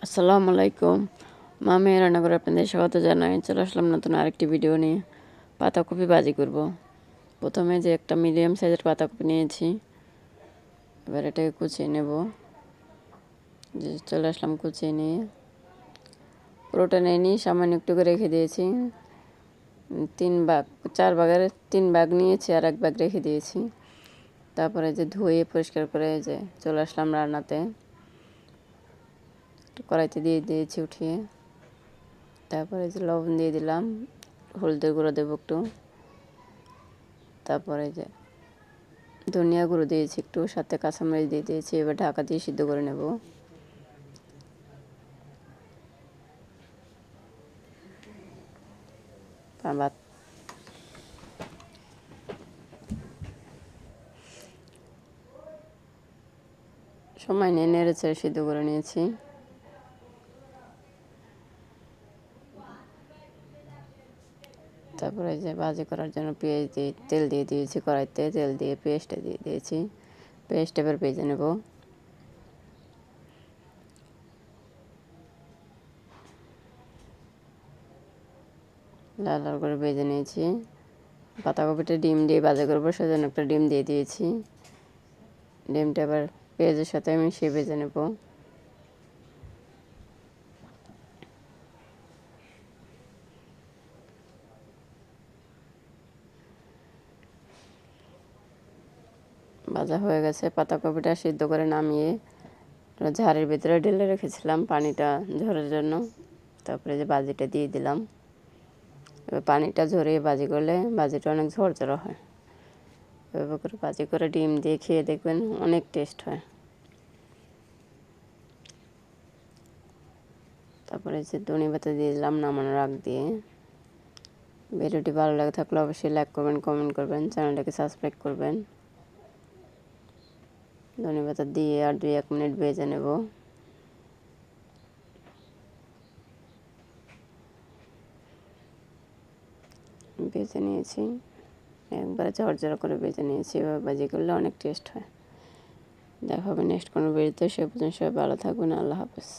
আসসালামু আলাইকুম। মামি রান্নাঘরে আপনাদের স্বাগত জানাই। চলে আসলাম নতুন আরেকটি ভিডিও নিয়ে। পাতাকপি ভাজি করব। প্রথমে যে একটা মিডিয়াম সাইজের পাতাকপি নিয়েছি, এবার এটাকে কুচিয়ে নেব। চলে আসলাম কুচিয়ে নিয়ে, পুরোটা নিয়ে সামান্য একটু করে রেখে দিয়েছি। 4 ভাগের 3 ভাগ নিয়েছি আর 1 ভাগ রেখে দিয়েছি। তারপরে যে ধুয়ে পরিষ্কার করে যে চলে আসলাম রান্নাতে। কড়াইতে দিয়ে দিয়েছি উঠিয়ে। তারপরে যে লবণ দিয়ে দিলাম, হলুদের গুঁড়ো দেবো একটু, তারপরে যে ধনিয়া গুঁড়ো দিয়েছি একটু, সাথে কাঁচামরিচ দিয়ে দিয়েছি। এবার ঢাকা দিয়ে সিদ্ধ করে নেব। ভাত সময় নিয়ে নেড়ে চেড়ে সিদ্ধ করে নিয়েছি। তারপরে যে ভাজি করার জন্য পেঁয়াজ দিয়ে তেল দিয়ে দিয়েছি, কড়াইতে তেল দিয়ে পেস্টটা দিয়ে দিয়েছি। পেস্ট এবার ভেজে নেব। লাল লাল করে ভেজে নিয়েছি। পাতাকপিটা ডিম দিয়ে ভাজা করবো, সেজন্য একটা ডিম দিয়ে দিয়েছি। ডিমটা এবার পেঁয়াজের সাথে মিশিয়ে ভেজে নেব। ভাজা হয়ে গেছে। পাতাকপিটা সিদ্ধ করে নামিয়ে ঝাড়ের ভিতরে ঢেলে রেখেছিলাম পানিটা ঝরার জন্য। তারপরে যে ভাজিটা দিয়ে দিলাম। এবার পানিটা ঝরিয়ে ভাজি করলে ভাজিটা অনেক ঝরঝরা হয়। এভাবে করে ভাজি করে ডিম দিয়ে খেয়ে দেখবেন, অনেক টেস্ট হয়। তারপরে যে ধনিয়া পাতা দিয়ে দিলাম নামানোর আগ দিয়ে। ভিডিওটি ভালো লাগে থাকলে অবশ্যই লাইক করবেন, কমেন্ট করবেন, চ্যানেলটাকে সাবস্ক্রাইব করবেন। ধনিয়া পাতা দিয়ে আর 2-1 মিনিট ভেজে নেব। ভেজে নিয়েছি, একবারে ঝরঝরা করে ভেজে নিয়েছি। এভাবে ভাজি করলে অনেক টেস্ট হয়। দেখা হবে নেক্সট কোনো ভিডিওতে। সে পর্যন্ত সবাই ভালো থাকবেন। আল্লাহ হাফেজ।